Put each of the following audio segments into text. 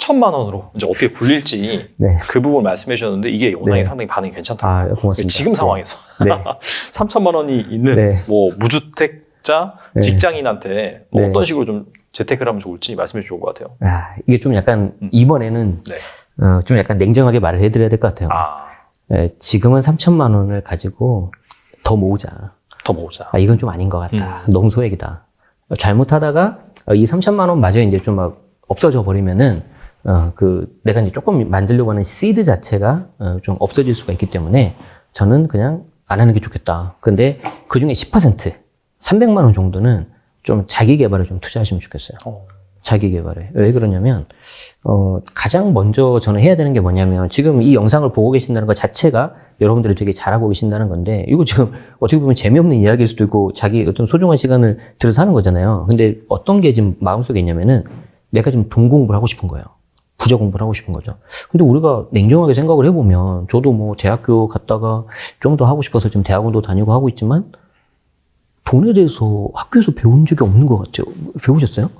3천만 원으로 이제 어떻게 굴릴지 네. 그 부분 말씀해 주셨는데 이게 영상이 네. 상당히 반응이 괜찮더라고요. 고맙습니다. 지금 상황에서 네. 3천만 원이 있는 네. 뭐 무주택자 네. 직장인한테 뭐 네. 어떤 식으로 좀 재테크를 하면 좋을지 말씀해 주실 것 같아요. 이게 좀 약간 이번에는 네. 좀 약간 냉정하게 말을 해드려야 될 것 같아요. 지금은 3천만 원을 가지고 더 모으자. 더 모으자. 이건 좀 아닌 것 같다. 너무 소액이다. 잘못하다가 이 3천만 원 마저 이제 좀 막 없어져 버리면은 내가 이제 조금 만들려고 하는 시드 자체가 좀 없어질 수가 있기 때문에 저는 그냥 안 하는 게 좋겠다. 근데 그 중에 10%, 300만 원 정도는 좀 자기 개발에 좀 투자하시면 좋겠어요. 자기 개발에. 왜 그러냐면, 가장 먼저 저는 해야 되는 게 뭐냐면, 지금 이 영상을 보고 계신다는 것 자체가 여러분들이 되게 잘하고 계신다는 건데, 이거 지금 어떻게 보면 재미없는 이야기일 수도 있고, 자기 어떤 소중한 시간을 들여서 하는 거잖아요. 근데 어떤 게 지금 마음속에 있냐면은, 내가 지금 돈 공부를 하고 싶은 거예요. 부자 공부를 하고 싶은 거죠. 근데 우리가 냉정하게 생각을 해보면, 저도 뭐 대학교 갔다가 좀 더 하고 싶어서 지금 대학원도 다니고 하고 있지만, 돈에 대해서 학교에서 배운 적이 없는 것 같아요. 배우셨어요?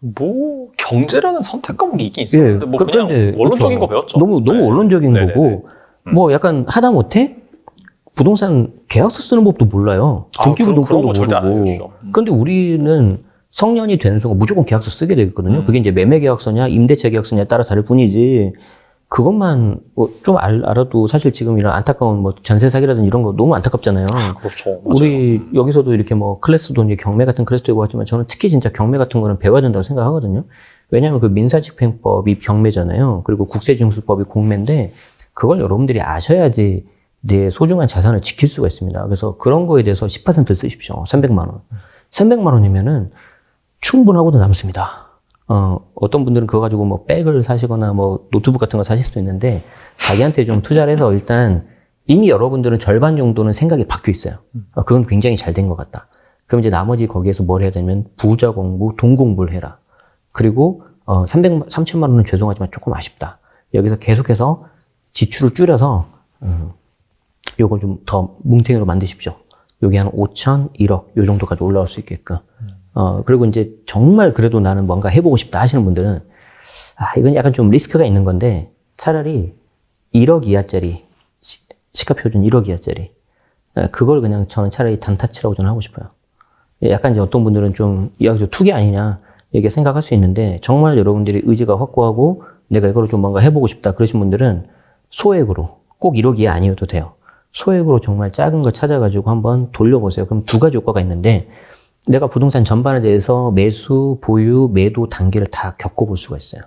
뭐 경제라는 선택 과목이 있긴 있어요. 예, 근데 뭐 그냥 원론적인 거 배웠죠. 너무 네. 원론적인 네네네. 거고, 뭐 약간 하다못해 부동산 계약서 쓰는 법도 몰라요. 등기부등본도 그런 거 절대 안 모르고. 알려주죠. 근데 우리는 성년이 되는 순간 무조건 계약서 쓰게 되거든요. 그게 이제 매매 계약서냐 임대차 계약서냐에 따라 다를 뿐이지, 그것만 좀 알아도 사실 지금 이런 안타까운 뭐 전세 사기라든지 이런 거 너무 안타깝잖아요. 그렇죠. 맞아요. 우리 여기서도 이렇게 뭐 클래스도 이제 경매 같은 클래스도 있고 하지만 저는 특히 진짜 경매 같은 거는 배워야 된다고 생각하거든요. 왜냐하면 그 민사집행법이 경매잖아요. 그리고 국세징수법이 공매인데 그걸 여러분들이 아셔야지 내 소중한 자산을 지킬 수가 있습니다. 그래서 그런 거에 대해서 10%를 쓰십시오. 300만 원. 300만 원이면은 충분하고도 남습니다. 어떤 분들은 그거 가지고 뭐 백을 사시거나 뭐 노트북 같은 거 사실 수도 있는데, 자기한테 좀 투자를 해서 일단 이미 여러분들은 절반 정도는 생각이 바뀌어 있어요. 그건 굉장히 잘 된 것 같다. 그럼 이제 나머지 거기에서 뭘 해야 되냐면 부자 공부, 돈 공부를 해라. 그리고 3천만 원은 죄송하지만 조금 아쉽다. 여기서 계속해서 지출을 줄여서 요걸 좀 더 뭉탱이로 만드십시오. 여기 한 5천, 1억 요 정도까지 올라올 수 있게끔. 그리고 이제 정말 그래도 나는 뭔가 해보고 싶다 하시는 분들은, 이건 약간 좀 리스크가 있는 건데, 차라리 1억 이하짜리, 시가표준 1억 이하짜리, 그걸 그냥 저는 차라리 단타치라고 저는 하고 싶어요. 약간 이제 어떤 분들은 좀, 이거 투기 아니냐, 이렇게 생각할 수 있는데, 정말 여러분들이 의지가 확고하고, 내가 이거를 좀 뭔가 해보고 싶다, 그러신 분들은 소액으로, 꼭 1억 이하 아니어도 돼요. 소액으로 정말 작은 거 찾아가지고 한번 돌려보세요. 그럼 두 가지 효과가 있는데, 내가 부동산 전반에 대해서 매수, 보유, 매도 단계를 다 겪어볼 수가 있어요.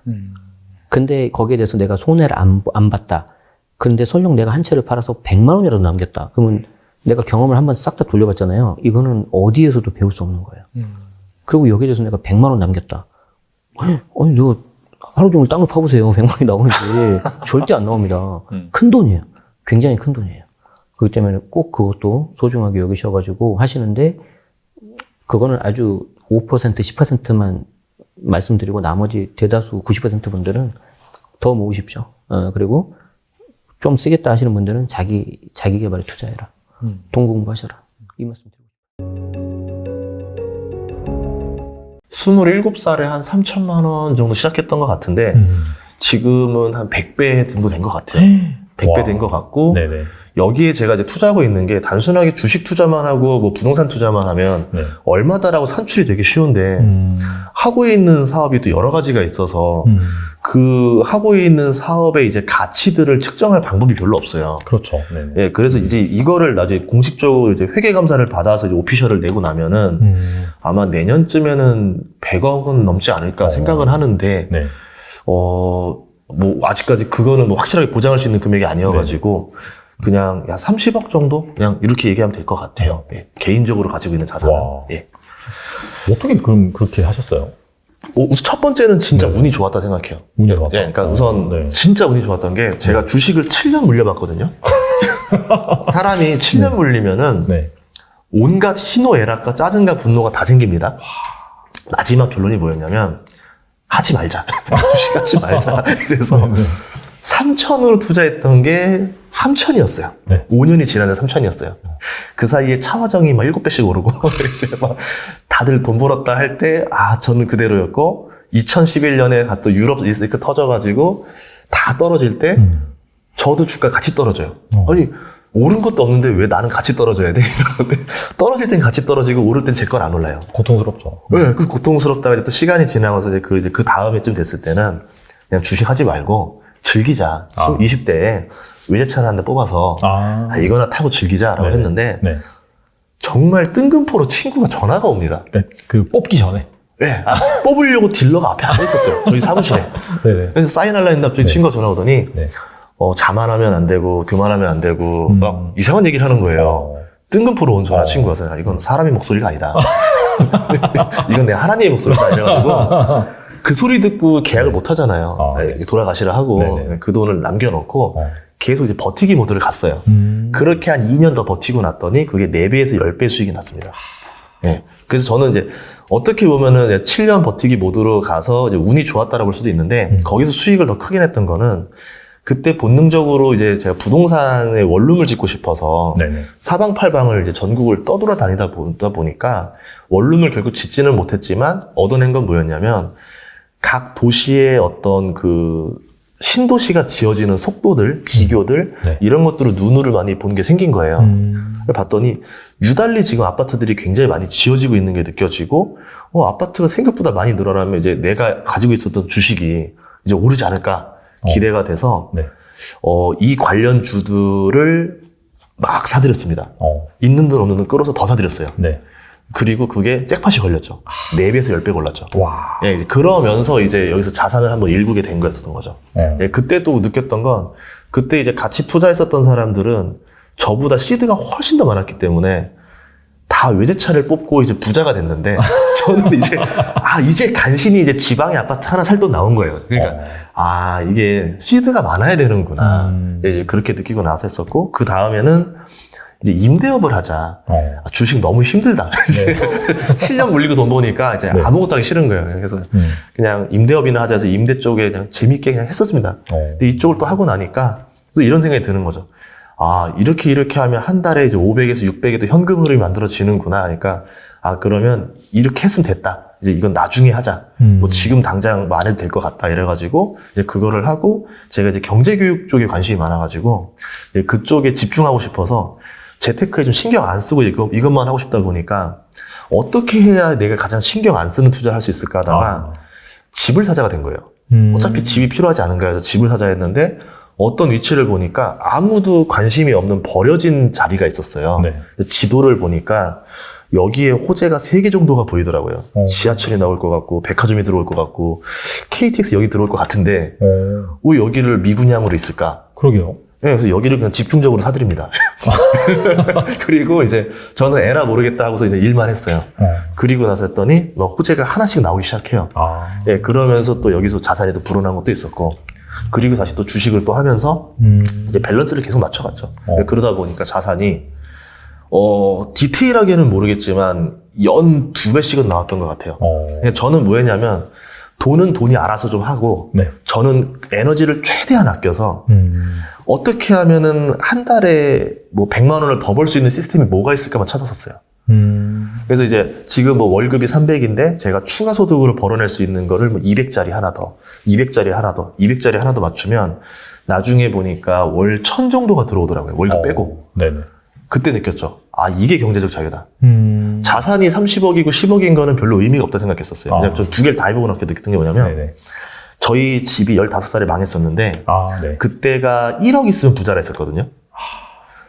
근데 거기에 대해서 내가 손해를 안 봤다. 근데 설령 내가 한 채를 팔아서 100만 원이라도 남겼다. 그러면 내가 경험을 한번 싹 다 돌려봤잖아요. 이거는 어디에서도 배울 수 없는 거예요. 그리고 여기에 대해서 내가 100만 원 남겼다. 아니, 너 하루 종일 땅을 파보세요. 100만 원이 나오는지. 절대 안 나옵니다. 큰 돈이에요. 굉장히 큰 돈이에요. 그렇기 때문에 꼭 그것도 소중하게 여기셔가지고 하시는데, 그거는 아주 5%, 10%만 말씀드리고 나머지 대다수 90% 분들은 더 모으십시오. 그리고 좀 쓰겠다 하시는 분들은 자기 개발에 투자해라. 돈 공부하셔라. 이 말씀 드리고. 27살에 한 3천만 원 정도 시작했던 것 같은데, 지금은 한 100배 정도 된 것 같아요. 100배 된 것 같고, 네네. 여기에 제가 이제 투자하고 있는 게 단순하게 주식 투자만 하고 뭐 부동산 투자만 하면 얼마다라고 산출이 되게 쉬운데, 하고 있는 사업이 또 여러 가지가 있어서 그 하고 있는 사업의 이제 가치들을 측정할 방법이 별로 없어요. 그렇죠. 네네. 예, 그래서 이제 이거를 나중에 공식적으로 이제 회계감사를 받아서 이제 오피셜을 내고 나면은 아마 내년쯤에는 100억은 넘지 않을까 생각은 하는데, 네. 뭐 아직까지 그거는 뭐 확실하게 보장할 수 있는 금액이 아니어가지고 그냥 30억 정도 그냥 이렇게 얘기하면 될 것 같아요. 예, 개인적으로 가지고 있는 자산은. 예. 어떻게 그럼 그렇게 하셨어요? 우선 첫 번째는 진짜 운이 좋았다 생각해요. 운이 좋았다. 예, 그러니까 우선 진짜 운이 좋았던 게 제가 주식을 7년 물려봤거든요. 사람이 7년 물리면은 온갖 희노애락과 짜증과 분노가 다 생깁니다. 마지막 결론이 뭐였냐면 하지 말자. 주식 하지 말자. 그래서 3천으로 투자했던 게 3천이었어요. 5년이 지났는데 3천이었어요. 그 사이에 차화정이 막 7배씩 오르고 이제 막 다들 돈 벌었다 할 때 저는 그대로였고, 2011년에 갔던 유럽 리스크 터져가지고 다 떨어질 때 저도 주가 같이 떨어져요. 아니 오른 것도 없는데 왜 나는 같이 떨어져야 돼? 이러는데 떨어질 땐 같이 떨어지고 오를 땐 제 건 안 올라요. 고통스럽죠. 네, 그 고통스럽다가 이제 또 시간이 지나면서 이제 그 다음에 좀 됐을 때는 그냥 주식 하지 말고 즐기자. 20대에 외제차를 한 대 뽑아서 이거나 타고 즐기자라고 네네. 했는데 네. 정말 뜬금포로 친구가 전화가 옵니다. 네, 그 뽑기 전에. 네, 뽑으려고 딜러가 앞에 앉아 있었어요. 저희 사무실에. 네네. 그래서 사인하려 했는데 갑자기 친구가 전화 오더니 네. 자만하면 안 되고 교만하면 안 되고 막 이상한 얘기를 하는 거예요. 뜬금포로 온 전화 친구여서 이건 사람의 목소리가 아니다. 이건 내 하나님의 목소리다 이래가지고 그 소리 듣고 계약을 못 하잖아요. 돌아가시라 하고 네네. 그 돈을 남겨놓고 계속 이제 버티기 모드를 갔어요. 그렇게 한 2년 더 버티고 났더니 그게 4배에서 10배 수익이 났습니다. 네. 그래서 저는 이제 어떻게 보면은 이제 7년 버티기 모드로 가서 이제 운이 좋았다라고 볼 수도 있는데 거기서 수익을 더 크게 냈던 거는 그때 본능적으로 이제 제가 부동산에 원룸을 짓고 싶어서 네네. 사방팔방을 이제 전국을 떠돌아다니다 보니까 원룸을 결국 짓지는 못했지만 얻어낸 건 뭐였냐면 각 도시의 어떤 그 신도시가 지어지는 속도들, 비교들 네. 이런 것들을 눈으로 많이 본 게 생긴 거예요. 봤더니 유달리 지금 아파트들이 굉장히 많이 지어지고 있는 게 느껴지고 아파트가 생각보다 많이 늘어나면 이제 내가 가지고 있었던 주식이 이제 오르지 않을까 기대가 돼서 네. 이 관련 주들을 막 사들였습니다. 있는 돈 없는 돈 끌어서 더 사들였어요. 네. 그리고 그게 잭팟이 걸렸죠. 4배에서 10배 걸렸죠. 와. 예, 그러면서 이제 여기서 자산을 한번 일구게 된 거였던 거죠. 예, 그때 또 느꼈던 건 그때 이제 같이 투자했었던 사람들은 저보다 시드가 훨씬 더 많았기 때문에 다 외제차를 뽑고 이제 부자가 됐는데 저는 이제 간신히 이제 지방에 아파트 하나 살 돈 나온 거예요. 그러니까 이게 시드가 많아야 되는구나. 이제 그렇게 느끼고 나서 했었고 그 다음에는 이제 임대업을 하자. 주식 너무 힘들다. 네. 7년 물리고 돈 버니까 이제 네. 아무것도 하기 싫은 거예요. 그래서 그냥 임대업이나 하자 해서 임대 쪽에 그냥 재밌게 그냥 했었습니다. 근데 이쪽을 또 하고 나니까 또 이런 생각이 드는 거죠. 이렇게 하면 한 달에 이제 500에서 600에 또 현금 흐름이 만들어지는구나. 그러니까, 그러면 이렇게 했으면 됐다. 이제 이건 나중에 하자. 뭐 지금 당장 안 해도 될 것 같다. 이래가지고, 이제 그거를 하고, 제가 이제 경제교육 쪽에 관심이 많아가지고, 이제 그쪽에 집중하고 싶어서, 재테크에 좀 신경 안 쓰고 이것만 하고 싶다 보니까, 어떻게 해야 내가 가장 신경 안 쓰는 투자를 할 수 있을까 하다가, 집을 사자가 된 거예요. 어차피 집이 필요하지 않은가 해서 집을 사자 했는데, 어떤 위치를 보니까 아무도 관심이 없는 버려진 자리가 있었어요. 네. 지도를 보니까 여기에 호재가 3개 정도가 보이더라고요. 지하철이 나올 것 같고 백화점이 들어올 것 같고 KTX 여기 들어올 것 같은데 왜 여기를 미분양으로 있을까? 그러게요. 네, 그래서 여기를 그냥 집중적으로 사드립니다. 그리고 이제 저는 에라 모르겠다 하고서 이제 일만 했어요. 그리고 나서 했더니 호재가 하나씩 나오기 시작해요. 예, 그러면서 또 여기서 자산이 또 불어난 것도 있었고 그리고 다시 또 주식을 또 하면서 이제 밸런스를 계속 맞춰갔죠. 그러다 보니까 자산이 디테일하게는 모르겠지만 연 2배씩은 나왔던 것 같아요. 저는 뭐 했냐면 돈은 돈이 알아서 좀 하고 네. 저는 에너지를 최대한 아껴서 어떻게 하면은 한 달에 뭐 100만 원을 더 벌 수 있는 시스템이 뭐가 있을까만 찾았었어요. 그래서 이제 지금 뭐 월급이 300인데 제가 추가 소득으로 벌어낼 수 있는 거를 뭐 200짜리 하나 더, 200짜리 하나 더, 200짜리 하나 더 맞추면 나중에 보니까 월 1000 정도가 들어오더라고요. 월급 빼고. 네네. 그때 느꼈죠. 이게 경제적 자유다. 자산이 30억이고 10억인 거는 별로 의미가 없다 생각했었어요. 왜냐면 전 2개를 다 해보고 나서 느꼈던 게 뭐냐면 네네. 저희 집이 15살에 망했었는데 네. 그때가 1억 있으면 부자라 했었거든요.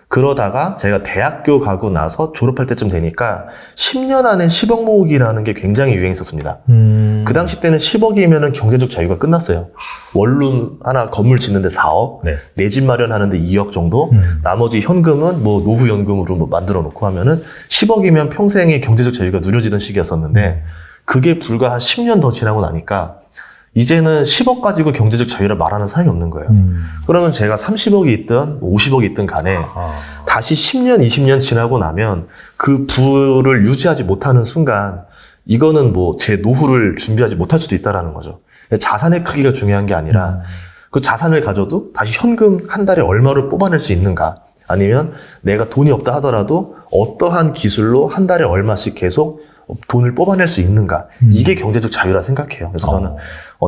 그러다가 제가 대학교 가고 나서 졸업할 때쯤 되니까 10년 안에 10억 모으기라는 게 굉장히 유행했었습니다. 그 당시 때는 10억이면은 경제적 자유가 끝났어요. 원룸 하나 건물 짓는데 4억, 네. 내 집 마련하는데 2억 정도, 나머지 현금은 뭐 노후연금으로 뭐 만들어 놓고 하면은 10억이면 평생의 경제적 자유가 누려지던 시기였었는데 그게 불과 한 10년 더 지나고 나니까 이제는 10억 가지고 경제적 자유를 말하는 사람이 없는 거예요. 그러면 제가 30억이 있든 50억이 있든 간에 다시 10년, 20년 지나고 나면 그 부를 유지하지 못하는 순간 이거는 뭐 제 노후를 준비하지 못할 수도 있다라는 거죠. 자산의 크기가 중요한 게 아니라 그 자산을 가져도 다시 현금 한 달에 얼마를 뽑아낼 수 있는가 아니면 내가 돈이 없다 하더라도 어떠한 기술로 한 달에 얼마씩 계속 돈을 뽑아낼 수 있는가. 이게 경제적 자유라 생각해요. 그래서 저는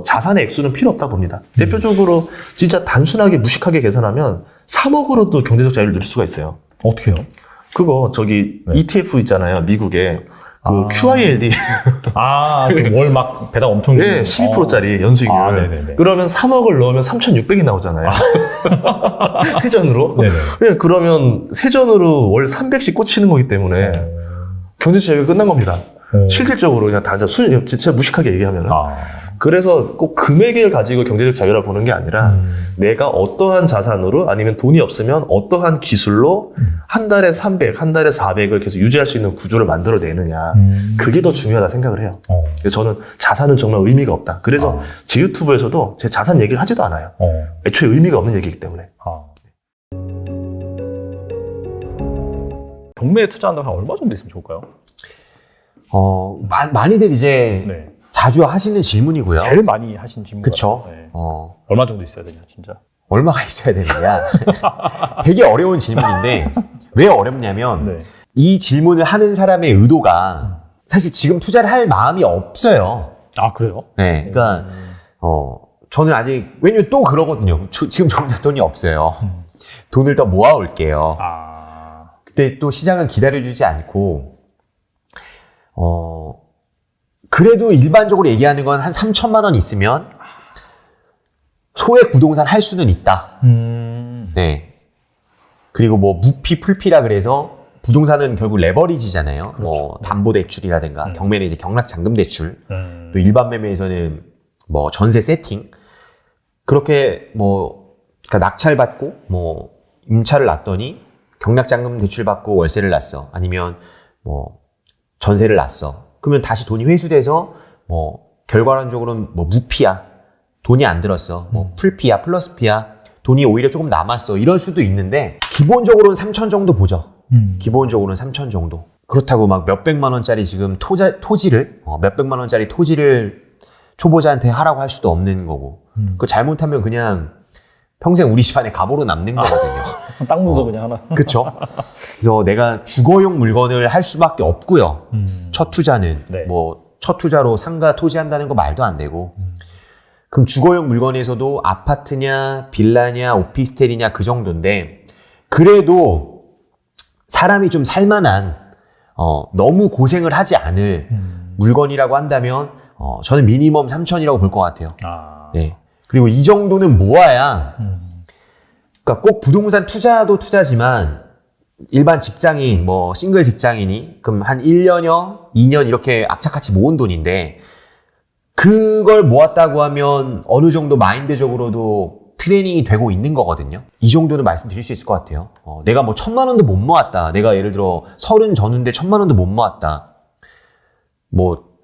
자산의 액수는 필요 없다 봅니다. 대표적으로 진짜 단순하게 무식하게 계산하면 3억으로도 경제적 자유를 누릴 수가 있어요. 어떻게 해요? 그거 저기 네. ETF 있잖아요. 미국에 그 QILD 월 막 배당 엄청 네, 12%짜리 연수익률. 네네네. 그러면 3억을 넣으면 3,600이 나오잖아요. 세전으로. 네네. 네, 그러면 세전으로 월 300씩 꽂히는 거기 때문에 경제적 자유가 끝난 겁니다. 실질적으로 그냥 다 진짜 무식하게 얘기하면은. 그래서 꼭 금액을 가지고 경제적 자유라 보는 게 아니라 내가 어떠한 자산으로 아니면 돈이 없으면 어떠한 기술로 한 달에 300, 한 달에 400을 계속 유지할 수 있는 구조를 만들어내느냐. 그게 더 중요하다 생각을 해요. 그래서 저는 자산은 정말 의미가 없다. 그래서 제 유튜브에서도 제 자산 얘기를 하지도 않아요. 애초에 의미가 없는 얘기이기 때문에. 경매에 투자한다면 한 얼마 정도 있으면 좋을까요? 많이들 이제 네. 자주 하시는 질문이고요. 제일 많이 하신 질문. 그쵸. 네. 어, 얼마 정도 있어야 되냐, 진짜. 얼마가 있어야 되느냐. 되게 어려운 질문인데, 왜 어렵냐면, 네. 이 질문을 하는 사람의 의도가 사실 지금 투자를 할 마음이 없어요. 아, 그래요? 네. 그러니까, 저는 아직, 왜냐면 또 그러거든요. 지금 정작 돈이 없어요. 돈을 더 모아올게요. 그때 또 시장은 기다려주지 않고, 그래도 일반적으로 얘기하는 건 한 3천만 원 있으면 소액 부동산 할 수는 있다. 네. 그리고 뭐 무피, 풀피라 그래서 부동산은 결국 레버리지잖아요. 그렇죠. 뭐 담보대출이라든가 경매는 이제 경락잔금대출, 또 일반 매매에서는 뭐 전세 세팅. 그렇게 뭐 그러니까 낙찰받고 뭐 임차를 놨더니 경락잔금 대출 받고 월세를 놨어. 아니면 뭐 전세를 놨어. 그러면 다시 돈이 회수돼서 뭐 결과론적으로는 뭐 무피야, 돈이 안 들었어, 뭐 풀피야, 플러스피야, 돈이 오히려 조금 남았어, 이럴 수도 있는데 기본적으로는 3천 정도 보죠. 기본적으로는 3천 정도. 그렇다고 막 몇백만 원짜리 지금 토지를 몇백만 원짜리 토지를 초보자한테 하라고 할 수도 없는 거고. 그 잘못하면 그냥 평생 우리 집안에 갑오로 남는 거거든요. 땅 문서 그냥 하나. 그렇죠. 그래서 내가 주거용 물건을 할 수밖에 없고요. 첫 투자는 네. 뭐 첫 투자로 상가 토지한다는 거 말도 안 되고. 그럼 주거용 물건에서도 아파트냐, 빌라냐, 오피스텔이냐 그 정도인데 그래도 사람이 좀 살만한 너무 고생을 하지 않을 물건이라고 한다면 저는 미니멈 3천이라고 볼 것 같아요. 네. 그리고 이 정도는 모아야 그러니까 꼭 부동산 투자도 투자지만 일반 직장인, 뭐 싱글 직장인이 그럼 한 1년여, 2년 이렇게 악착같이 모은 돈인데 그걸 모았다고 하면 어느 정도 마인드적으로도 트레이닝이 되고 있는 거거든요. 이 정도는 말씀드릴 수 있을 것 같아요. 내가 뭐 1,000만 원도 못 모았다. 내가 예를 들어 30 전후인데 1,000만 원도 못 모았다. 뭐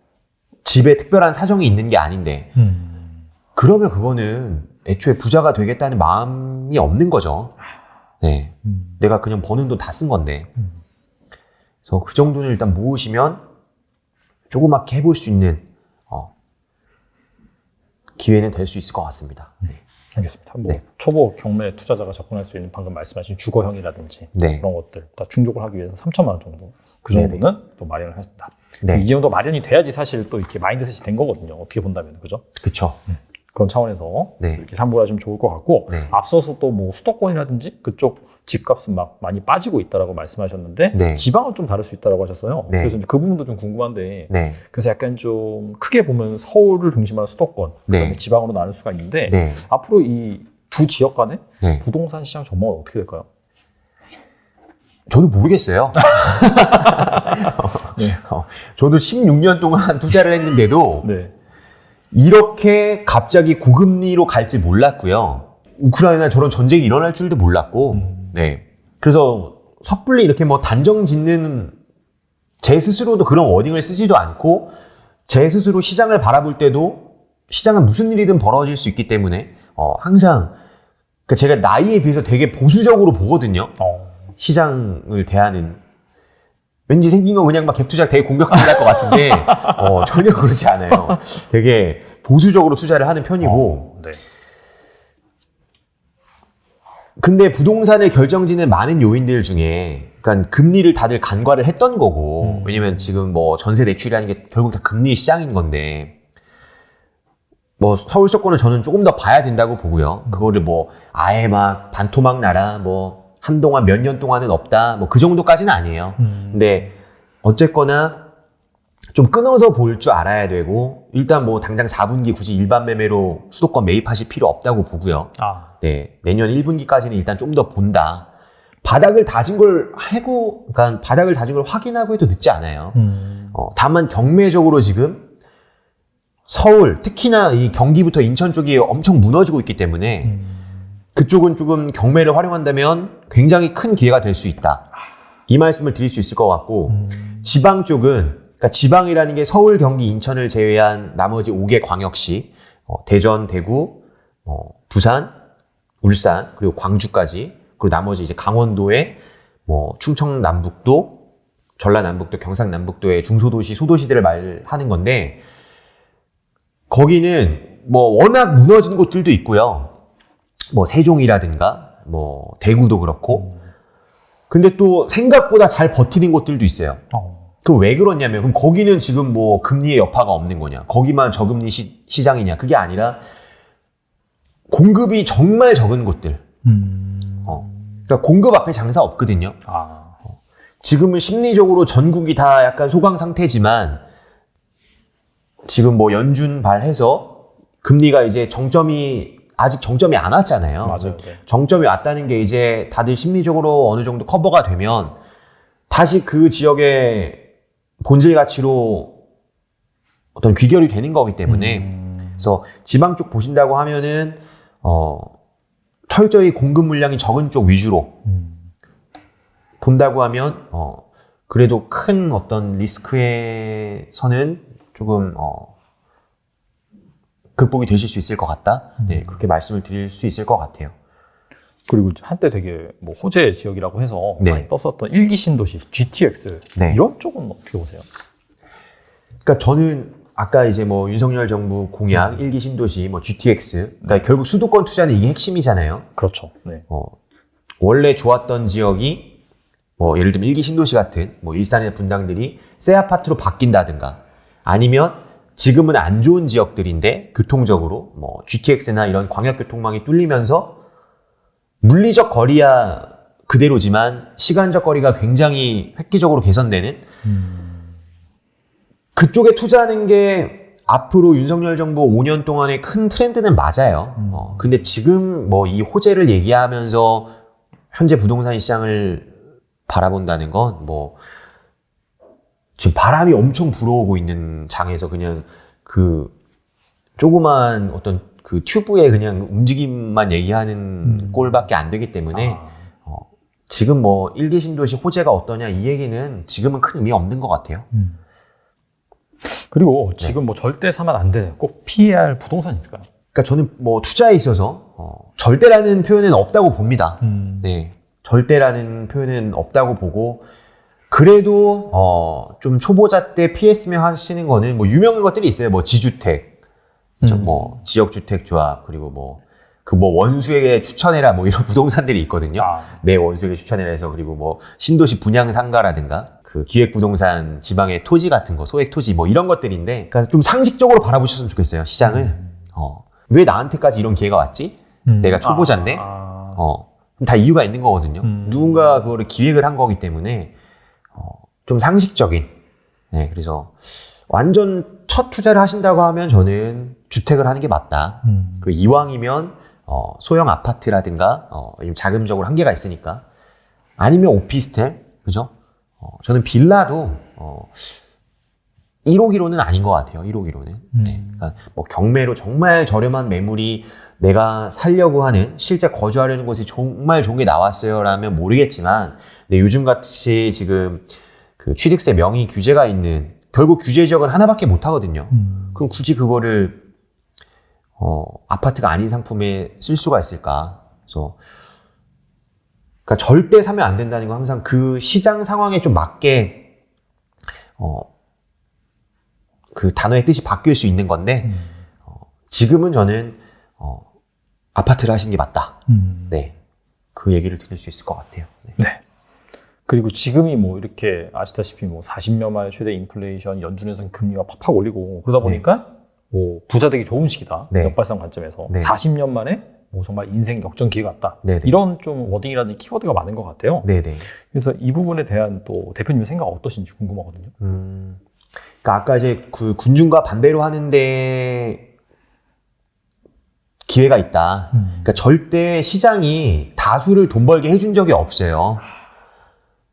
집에 특별한 사정이 있는 게 아닌데 그러면 그거는 애초에 부자가 되겠다는 마음이 없는 거죠. 네. 내가 그냥 버는 돈 다 쓴 건데. 그래서 그 정도는 일단 모으시면 조그맣게 해볼 수 있는 기회는 될 수 있을 것 같습니다. 네. 알겠습니다. 뭐 네. 초보 경매 투자자가 접근할 수 있는 방금 말씀하신 주거형이라든지 네. 그런 것들 다 충족을 하기 위해서 3천만 원 정도 그 정도는 또 마련을 하신다. 네. 이 정도 마련이 돼야지 사실 또 이렇게 마인드셋이 된 거거든요. 어떻게 본다면 그죠? 그쵸. 그런 차원에서 네. 이렇게 참고를 하시면 좋을 것 같고 네. 앞서서 또 뭐 수도권이라든지 그쪽 집값은 막 많이 빠지고 있다라고 말씀하셨는데 네. 지방은 좀 다를 수 있다라고 하셨어요. 네. 그래서 이제 그 부분도 좀 궁금한데 네. 그래서 약간 좀 크게 보면 서울을 중심으로 수도권 네. 그다음에 지방으로 나눌 수가 있는데 네. 앞으로 이 두 지역 간의 네. 부동산 시장 전망은 어떻게 될까요? 저도 모르겠어요. 저도 16년 동안 투자를 했는데도 네. 이렇게 갑자기 고금리로 갈지 몰랐고요. 우크라이나 저런 전쟁이 일어날 줄도 몰랐고, 네. 그래서 섣불리 이렇게 뭐 단정 짓는 제 스스로도 그런 워딩을 쓰지도 않고, 제 스스로 시장을 바라볼 때도 시장은 무슨 일이든 벌어질 수 있기 때문에, 항상, 그러니까 제가 나이에 비해서 되게 보수적으로 보거든요. 시장을 대하는. 왠지 생긴 건 그냥 막 갭투자 되게 공격적으로 할 것 같은데, 전혀 그렇지 않아요. 되게 보수적으로 투자를 하는 편이고, 네. 근데 부동산을 결정짓는 많은 요인들 중에, 그러니까 금리를 다들 간과를 했던 거고, 왜냐면 지금 뭐 전세 대출이라는 게 결국 다 금리 시장인 건데, 뭐 서울 수도권은 저는 조금 더 봐야 된다고 보고요. 그거를 뭐 아예 막 반토막 나라, 뭐 한동안 몇 년 동안은 없다, 뭐 그 정도까지는 아니에요. 근데 어쨌거나 좀 끊어서 볼 줄 알아야 되고, 일단 뭐 당장 4분기 굳이 일반 매매로 수도권 매입하실 필요 없다고 보고요. 네, 내년 1분기까지는 일단 좀 더 본다. 바닥을 다진 걸 그러니까 바닥을 다진 걸 확인하고 해도 늦지 않아요. 다만 경매적으로 지금 서울, 특히나 이 경기부터 인천 쪽이 엄청 무너지고 있기 때문에 그쪽은 조금 경매를 활용한다면 굉장히 큰 기회가 될 수 있다. 이 말씀을 드릴 수 있을 것 같고, 지방 쪽은, 그러니까 지방이라는 게 서울, 경기, 인천을 제외한 나머지 5개 광역시, 대전, 대구, 부산, 울산, 그리고 광주까지, 그리고 나머지 이제 강원도의 뭐 충청남북도, 전라남북도, 경상남북도의 중소도시, 소도시들을 말하는 건데, 거기는 뭐 워낙 무너진 곳들도 있고요. 뭐 세종이라든가, 뭐 대구도 그렇고. 근데 또 생각보다 잘 버티는 곳들도 있어요. 그럼 왜 그러냐면, 그럼 거기는 지금 뭐 금리의 여파가 없는 거냐? 거기만 저금리 시장이냐? 그게 아니라 공급이 정말 적은 곳들. 그러니까 공급 앞에 장사 없거든요. 지금은 심리적으로 전국이 다 약간 소강 상태지만, 지금 뭐 연준 발해서 금리가 이제 아직 정점이 안 왔잖아요. 맞아요. 정점이 왔다는 게 이제 다들 심리적으로 어느 정도 커버가 되면 다시 그 지역의 본질 가치로 어떤 귀결이 되는 거기 때문에, 그래서 지방 쪽 보신다고 하면은 철저히 공급 물량이 적은 쪽 위주로 본다고 하면 그래도 큰 어떤 리스크에서는 조금 극복이 되실 수 있을 것 같다. 네, 그렇게 말씀을 드릴 수 있을 것 같아요. 그리고 한때 되게 뭐 호재 지역이라고 해서 네. 많이 떴었던 일기 신도시, GTX 네. 이런 쪽은 어떻게 보세요? 그러니까 저는 아까 이제 뭐 윤석열 정부 공약, 일기 신도시, 뭐 GTX, 그러니까 결국 수도권 투자는 이게 핵심이잖아요. 그렇죠. 네. 원래 좋았던 지역이 뭐 예를 들면 일기 신도시 같은 뭐 일산의 분당들이 새 아파트로 바뀐다든가, 아니면 지금은 안 좋은 지역들인데 교통적으로 뭐 GTX나 이런 광역교통망이 뚫리면서 물리적 거리야 그대로지만 시간적 거리가 굉장히 획기적으로 개선되는 그쪽에 투자하는 게 앞으로 윤석열 정부 5년 동안의 큰 트렌드는 맞아요. 근데 지금 뭐 이 호재를 얘기하면서 현재 부동산 시장을 바라본다는 건 뭐 지금 바람이 엄청 불어오고 있는 장에서 그냥 그 조그만 어떤 그 튜브의 그냥 움직임만 얘기하는 꼴밖에 안 되기 때문에 지금 뭐 일기 신도시 호재가 어떠냐 이 얘기는 지금은 큰 의미 없는 것 같아요. 그리고 지금 뭐 절대 사면 안 되는 꼭 피해야 할 부동산 있을까요? 그러니까 저는 뭐 투자에 있어서 절대라는 표현은 없다고 봅니다. 네, 절대라는 표현은 없다고 보고, 그래도 좀 초보자 때 피했으면 하시는 거는 뭐 유명한 것들이 있어요. 뭐 지주택, 뭐 지역주택 조합, 그리고 뭐 원수에게 추천해라 뭐 이런 부동산들이 있거든요. 내 원수에게 추천해라 해서, 그리고 뭐 신도시 분양 상가라든가 그 기획부동산 지방의 토지 같은 거, 소액 토지 뭐 이런 것들인데, 그러니까 좀 상식적으로 바라보셨으면 좋겠어요, 시장을. 왜 나한테까지 이런 기회가 왔지? 내가 초보자인데. 다 이유가 있는 거거든요. 누군가 그거를 기획을 한 거기 때문에 좀 상식적인. 네, 그래서 완전 첫 투자를 하신다고 하면 저는 주택을 하는 게 맞다. 그리고 이왕이면 소형 아파트라든가 자금적으로 한계가 있으니까, 아니면 오피스텔, 그죠? 저는 빌라도 1억 1호는 아닌 것 같아요. 1억 1호는. 네, 그러니까 뭐 경매로 정말 저렴한 매물이 내가 살려고 하는, 실제 거주하려는 곳이 정말 좋은 게 나왔어요라면 모르겠지만, 근데 요즘같이 지금 그 취득세 명의 규제가 있는, 결국 규제 지역은 하나밖에 못 하거든요. 그럼 굳이 그거를 아파트가 아닌 상품에 쓸 수가 있을까? 그래서 그러니까 절대 사면 안 된다는 건 항상 그 시장 상황에 좀 맞게 그 단어의 뜻이 바뀔 수 있는 건데, 지금은 저는 아파트를 하시는 게 맞다. 네. 그 얘기를 드릴 수 있을 것 같아요. 네. 네. 그리고 지금이 뭐 이렇게 아시다시피 뭐 40년 만에 최대 인플레이션, 연준에서는 금리가 팍팍 올리고 그러다 보니까 뭐 부자 되기 좋은 시기다. 네. 역발상 관점에서 네. 40년 만에 뭐 정말 인생 역전 기회가 왔다. 네네. 이런 좀 워딩이라든지 키워드가 많은 것 같아요. 네네. 그래서 이 부분에 대한 또 대표님의 생각 어떠신지 궁금하거든요. 그러니까 아까 이제 그 군중과 반대로 하는데 기회가 있다. 그러니까 절대 시장이 다수를 돈 벌게 해준 적이 없어요.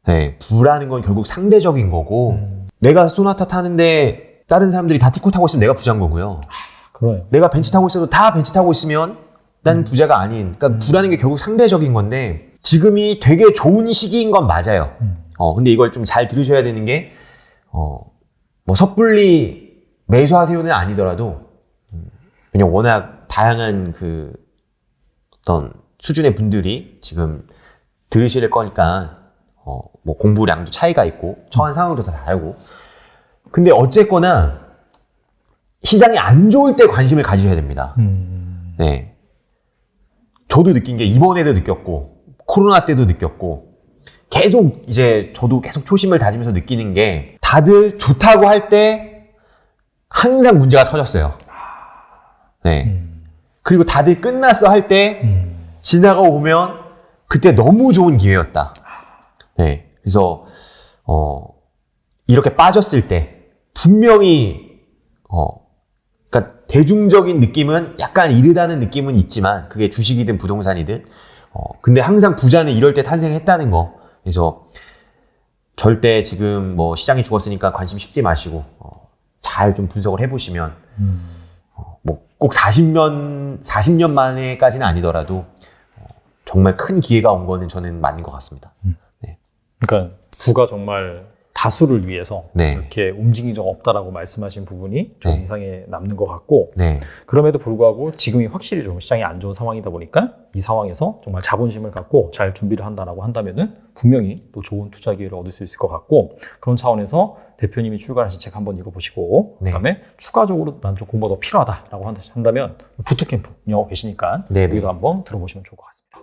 네, 부라는 건 결국 상대적인 거고, 내가 소나타 타는데 다른 사람들이 다 티코 타고 있으면 내가 부자인 거고요. 그래요. 내가 벤츠 타고 있어도 다 벤츠 타고 있으면 난 부자가 아닌, 그러니까 부라는 게 결국 상대적인 건데, 지금이 되게 좋은 시기인 건 맞아요. 근데 이걸 좀 잘 들으셔야 되는 게, 뭐 섣불리 매수하세요는 아니더라도, 그냥 워낙 다양한 그 어떤 수준의 분들이 지금 들으실 거니까, 뭐 공부량도 차이가 있고, 처한 상황도 다 다르고. 근데 어쨌거나, 시장이 안 좋을 때 관심을 가지셔야 됩니다. 네. 저도 느낀 게 이번에도 느꼈고, 코로나 때도 느꼈고, 계속 이제 저도 계속 초심을 다지면서 느끼는 게, 다들 좋다고 할 때 항상 문제가 터졌어요. 네. 그리고 다들 끝났어 할 때 지나가고 보면 그때 너무 좋은 기회였다. 네. 그래서, 이렇게 빠졌을 때 분명히, 그러니까 대중적인 느낌은 약간 이르다는 느낌은 있지만 그게 주식이든 부동산이든 근데 항상 부자는 이럴 때 탄생했다는 거. 그래서 절대 지금 뭐 시장이 죽었으니까 관심 식지 마시고 잘 좀 분석을 해보시면 뭐 꼭 40년 만에까지는 아니더라도 정말 큰 기회가 온 거는 저는 맞는 것 같습니다. 네. 그러니까 부가 정말 다수를 위해서 네. 이렇게 움직인 적 없다라고 말씀하신 부분이 좀 네. 인상에 남는 것 같고 네. 그럼에도 불구하고 지금이 확실히 좀 시장이 안 좋은 상황이다 보니까 이 상황에서 정말 자본심을 갖고 잘 준비를 한다라고 한다면은 분명히 또 좋은 투자 기회를 얻을 수 있을 것 같고 그런 차원에서 대표님이 출간하신 책 한번 읽어보시고 네. 그다음에 추가적으로 난 좀 공부가 더 필요하다라고 한다면 부트캠프 운영하고 계시니까 네네. 여기도 한번 들어보시면 좋을 것 같습니다.